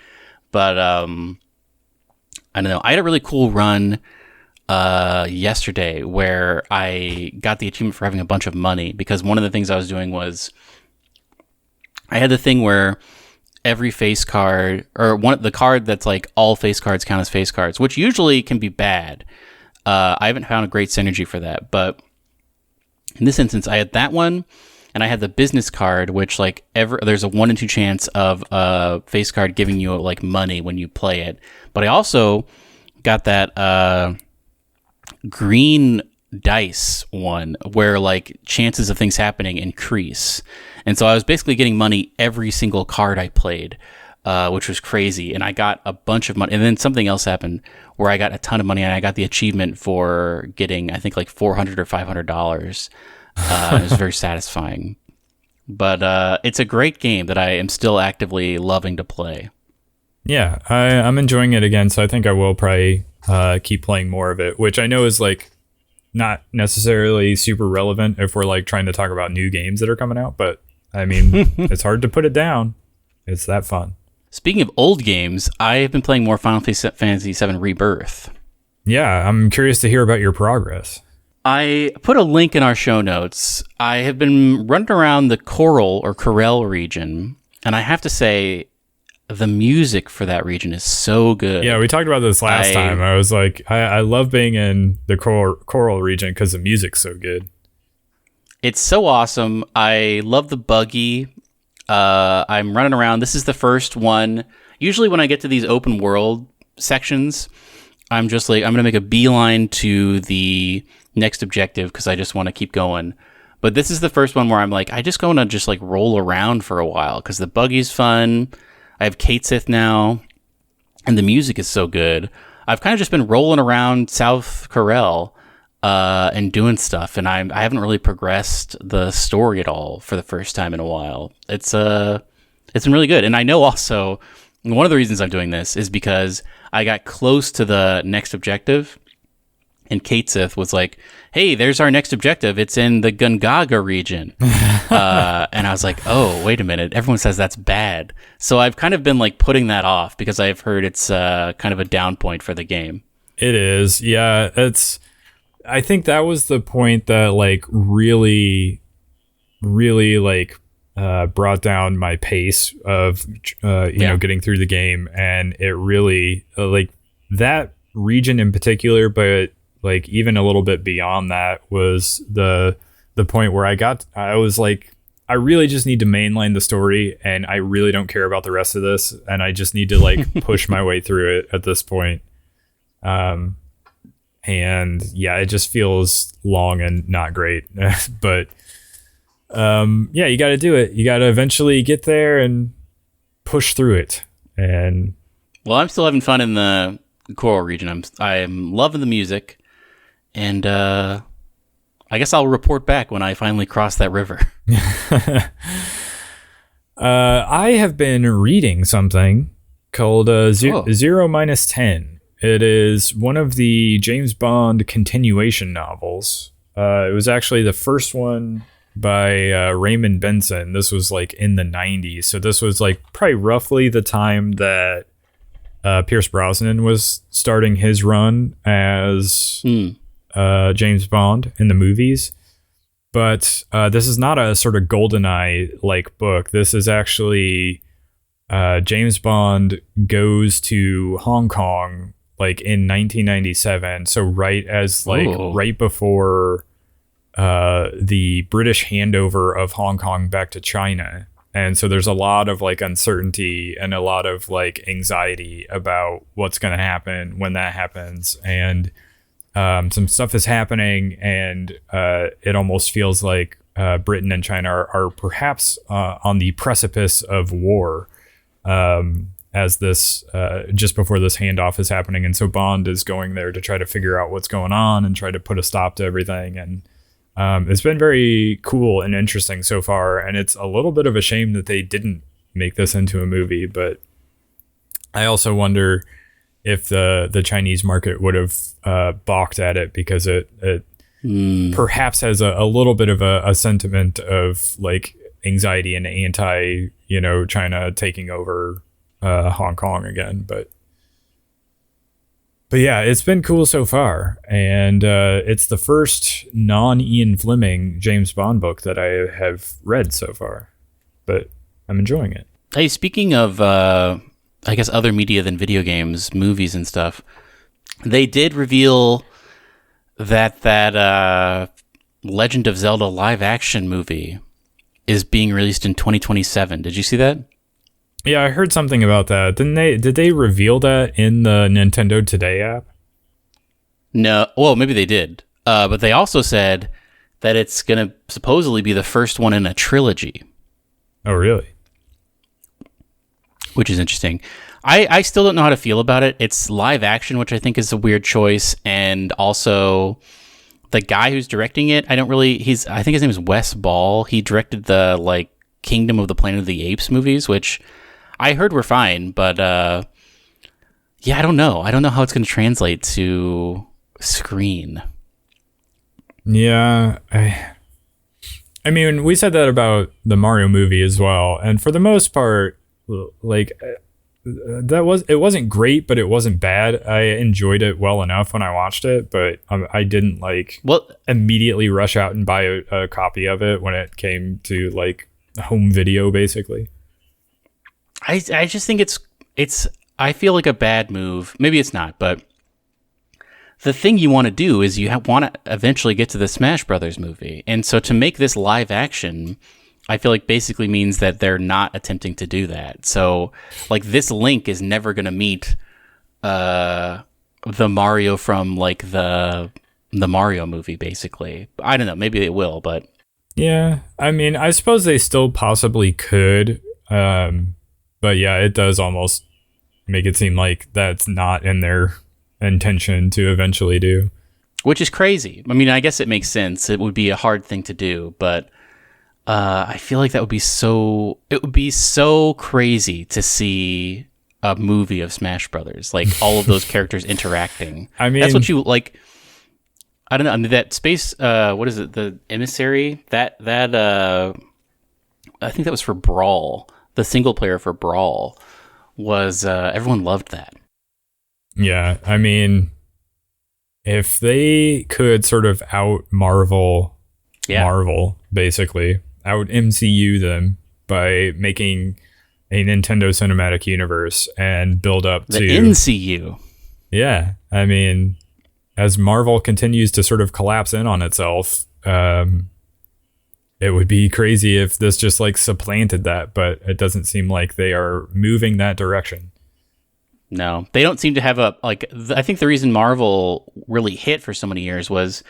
Speaker 1: But I don't know. I had a really cool run yesterday where I got the achievement for having a bunch of money, because one of the things I was doing was I had the thing where every face card, or the card that's like all face cards count as face cards, which usually can be bad. I haven't found a great synergy for that, but in this instance, I had that one, and I had the business card, which like there's a 1 in 2 chance of a face card giving you like money when you play it. But I also got that green dice one where like chances of things happening increase, and so I was basically getting money every single card I played. Which was crazy. And I got a bunch of money. And then something else happened where I got a ton of money, and I got the achievement for getting, I think, like $400 or $500. It was very satisfying. But it's a great game that I am still actively loving to play.
Speaker 2: Yeah, I'm enjoying it again, so I think I will probably keep playing more of it, which I know is like not necessarily super relevant if we're like trying to talk about new games that are coming out. But I mean, it's hard to put it down. It's that fun.
Speaker 1: Speaking of old games, I have been playing more Final Fantasy VII Rebirth.
Speaker 2: Yeah, I'm curious to hear about your progress.
Speaker 1: I put a link in our show notes. I have been running around the Corel region, and I have to say, the music for that region is so good.
Speaker 2: Yeah, we talked about this last time. I was like, I love being in the Corel region because the music's so good.
Speaker 1: It's so awesome. I love the buggy. I'm running around. This is the first one. Usually when I get to these open world sections, I'm just like, I'm going to make a beeline to the next objective because I just want to keep going. But this is the first one where I'm like, I just want to just like roll around for a while because the buggy's fun. I have Kate Sith now, and the music is so good. I've kind of just been rolling around South Corel and doing stuff, and I haven't really progressed the story at all for the first time in a while. It's been really good. And I know also one of the reasons I'm doing this is because I got close to the next objective, and Kate Sith was like, hey, there's our next objective. It's in the Gungaga region. And I was like, oh, wait a minute. Everyone says that's bad. So I've kind of been like putting that off because I've heard it's kind of a down point for the game.
Speaker 2: It is. Yeah, I think that was the point that like really like brought down my pace of you know, getting through the game. And it really like that region in particular, but like even a little bit beyond that was the point where I was like, I really just need to mainline the story, and I really don't care about the rest of this, and I just need to like push my way through it at this point. And yeah, it just feels long and not great. But yeah, you got to do it. You got to eventually get there and push through it. And
Speaker 1: well, I'm still having fun in the Coral region. I'm loving the music, and I guess I'll report back when I finally cross that river.
Speaker 2: I have been reading something called 0-10. It is one of the James Bond continuation novels. It was actually the first one by Raymond Benson. This was like in the 90s. So this was like probably roughly the time that Pierce Brosnan was starting his run as James Bond in the movies. But this is not a sort of GoldenEye like book. This is actually James Bond goes to Hong Kong like in 1997. So right before the British handover of Hong Kong back to China. And so there's a lot of like uncertainty and a lot of like anxiety about what's going to happen when that happens. And some stuff is happening, and it almost feels like Britain and China are perhaps on the precipice of war as this just before this handoff is happening. And so Bond is going there to try to figure out what's going on and try to put a stop to everything. And it's been very cool and interesting so far, and it's a little bit of a shame that they didn't make this into a movie. But I also wonder if the Chinese market would have balked at it, because it perhaps has a little bit of a sentiment of like anxiety and anti, China taking over Hong Kong again. But yeah, it's been cool so far. And it's the first non-Ian Fleming James Bond book that I have read so far. But I'm enjoying it.
Speaker 1: Hey, speaking of, I guess, other media than video games, movies and stuff, they did reveal that Legend of Zelda live-action movie is being released in 2027. Did you see that?
Speaker 2: Yeah, I heard something about that. Did they reveal that in the Nintendo Today app?
Speaker 1: No. Well, maybe they did. But they also said that it's going to supposedly be the first one in a trilogy.
Speaker 2: Oh, really?
Speaker 1: Which is interesting. I still don't know how to feel about it. It's live action, which I think is a weird choice. And also, the guy who's directing it, I think his name is Wes Ball. He directed the, like, Kingdom of the Planet of the Apes movies, which I heard were fine, but yeah, I don't know. I don't know how it's going to translate to screen.
Speaker 2: Yeah, I mean, we said that about the Mario movie as well, and for the most part, like it wasn't great, but it wasn't bad. I enjoyed it well enough when I watched it, but I didn't immediately rush out and buy a copy of it when it came to like home video, basically.
Speaker 1: I just think it's I feel like a bad move. Maybe it's not, but the thing you want to do is you want to eventually get to the Smash Brothers movie. And so to make this live action, I feel like basically means that they're not attempting to do that. So like this Link is never going to meet the Mario from like the Mario movie, basically. I don't know, maybe it will, but
Speaker 2: yeah, I mean, I suppose they still possibly could. But yeah, it does almost make it seem like that's not in their intention to eventually do.
Speaker 1: Which is crazy. I mean, I guess it makes sense. It would be a hard thing to do, but I feel like it would be so crazy to see a movie of Smash Brothers, like all of those characters interacting.
Speaker 2: I mean,
Speaker 1: that's what you like. I don't know. I mean, that space, what is it? The Emissary? That I think that was for Brawl. The single player for Brawl was, everyone loved that.
Speaker 2: Yeah. I mean, if they could sort of out Marvel, basically, out MCU them by making a Nintendo Cinematic Universe and build up
Speaker 1: the
Speaker 2: to
Speaker 1: NCU.
Speaker 2: Yeah. I mean, as Marvel continues to sort of collapse in on itself, it would be crazy if this just like supplanted that, but it doesn't seem like they are moving that direction.
Speaker 1: No, they don't seem to have I think the reason Marvel really hit for so many years was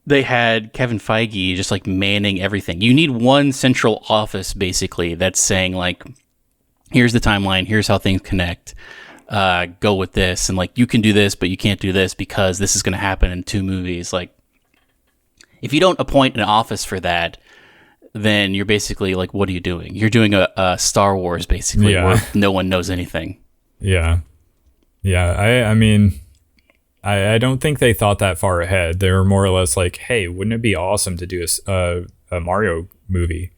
Speaker 1: they had Kevin Feige just like manning everything. You need one central office basically that's saying like, here's the timeline, here's how things connect. Go with this, and like you can do this, but you can't do this because this is going to happen in 2 movies. Like, if you don't appoint an office for that, then you're basically like, what are you doing? You're doing a Star Wars basically, where no one knows anything.
Speaker 2: Yeah, yeah. I mean, I don't think they thought that far ahead. They were more or less like, hey, wouldn't it be awesome to do a Mario movie?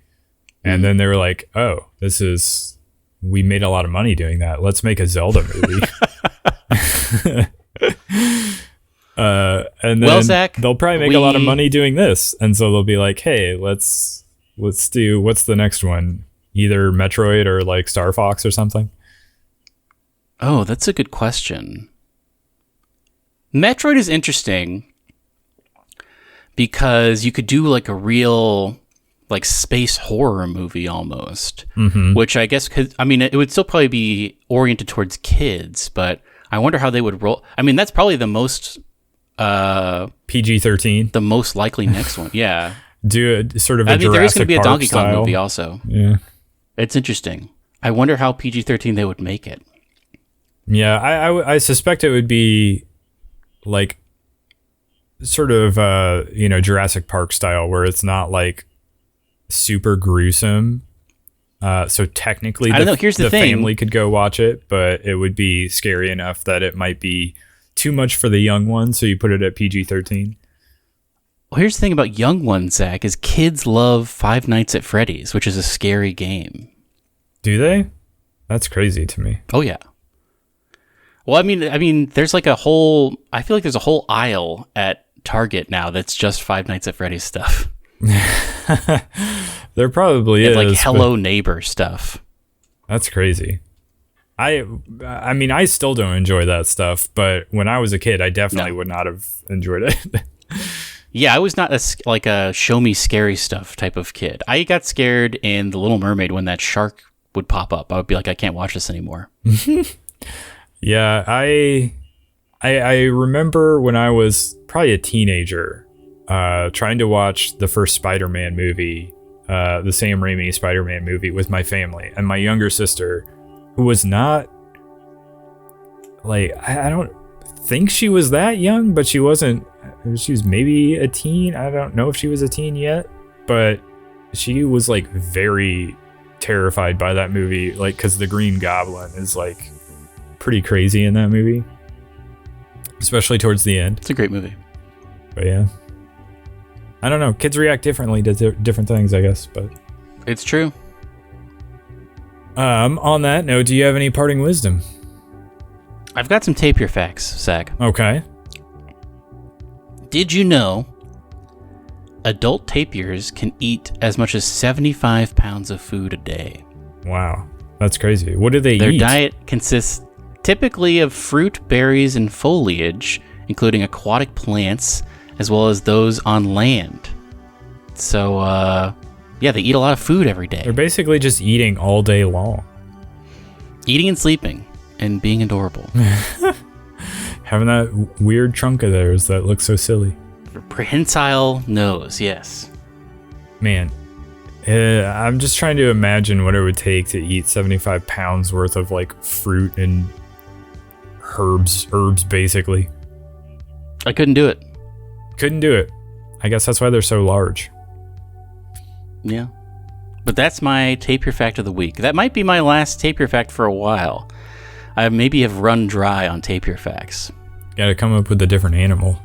Speaker 2: And then they were like, oh, we made a lot of money doing that. Let's make a Zelda movie. And then
Speaker 1: Zach,
Speaker 2: they'll probably make a lot of money doing this. And so they'll be like, hey, let's do, what's the next one? either Metroid or like Star Fox or something?
Speaker 1: Oh, that's a good question. Metroid is interesting because you could do like a real like space horror movie almost, which I guess could, I mean, it would still probably be oriented towards kids, but I wonder how they would roll. I mean, that's probably the most
Speaker 2: PG-13,
Speaker 1: the most likely next one. Yeah.
Speaker 2: Do a sort of a
Speaker 1: I mean, there is going to be a
Speaker 2: Jurassic
Speaker 1: Donkey
Speaker 2: Park
Speaker 1: Kong
Speaker 2: style
Speaker 1: movie also.
Speaker 2: Yeah.
Speaker 1: It's interesting. I wonder how PG-13 they would make it.
Speaker 2: Yeah, I suspect it would be like sort of Jurassic Park style, where it's not like super gruesome. So technically,
Speaker 1: I don't know. Here's the thing.
Speaker 2: Family could go watch it, but it would be scary enough that it might be too much for the young ones. So you put it at PG-13.
Speaker 1: Well, here's the thing about young ones, Zach, is kids love Five Nights at Freddy's, which is a scary game.
Speaker 2: Do they? That's crazy to me.
Speaker 1: Oh yeah. Well, I mean, there's like a whole. I feel like there's a whole aisle at Target now that's just Five Nights at Freddy's stuff.
Speaker 2: There probably
Speaker 1: it's
Speaker 2: is.
Speaker 1: Like Hello Neighbor stuff.
Speaker 2: That's crazy. I mean, I still don't enjoy that stuff, but when I was a kid, I definitely would not have enjoyed it.
Speaker 1: Yeah, I was not like a show me scary stuff type of kid. I got scared in The Little Mermaid when that shark would pop up. I would be like, I can't watch this anymore.
Speaker 2: Yeah, I remember when I was probably a teenager, trying to watch the first Spider-Man movie, the Sam Raimi Spider-Man movie with my family, and my younger sister, who was not like, I don't think she was that young, but she wasn't. She was maybe a teen. I don't know if she was a teen yet, but she was like very terrified by that movie, like because the Green Goblin is like pretty crazy in that movie, especially towards the end.
Speaker 1: It's a great movie.
Speaker 2: But yeah, I don't know. Kids react differently to different things, I guess. But
Speaker 1: it's true.
Speaker 2: On that note, do you have any parting wisdom?
Speaker 1: I've got some tape your facts, Zach.
Speaker 2: Okay.
Speaker 1: Did you know adult tapirs can eat as much as 75 pounds of food a day?
Speaker 2: Wow, that's crazy. What do they eat?
Speaker 1: Their diet consists typically of fruit, berries, and foliage, including aquatic plants, as well as those on land. So, yeah, they eat a lot of food every day.
Speaker 2: They're basically just eating all day long.
Speaker 1: Eating and sleeping and being adorable.
Speaker 2: Having that weird trunk of theirs that looks so silly.
Speaker 1: Prehensile nose, yes.
Speaker 2: Man, I'm just trying to imagine what it would take to eat 75 pounds worth of like fruit and herbs basically.
Speaker 1: I couldn't do it.
Speaker 2: Couldn't do it. I guess that's why they're so large.
Speaker 1: Yeah. But that's my tape your fact of the week. That might be my last tape your fact for a while. I maybe have run dry on tape your facts.
Speaker 2: Gotta come up with a different animal.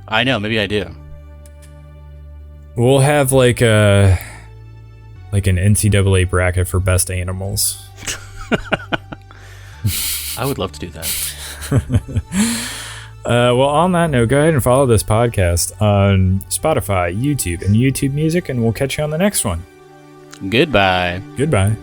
Speaker 1: I know, maybe I do.
Speaker 2: We'll have like an NCAA bracket for best animals.
Speaker 1: I would love to do that.
Speaker 2: Well, on that note, go ahead and follow this podcast on Spotify, YouTube, and YouTube Music, and we'll catch you on the next one.
Speaker 1: Goodbye.
Speaker 2: Goodbye.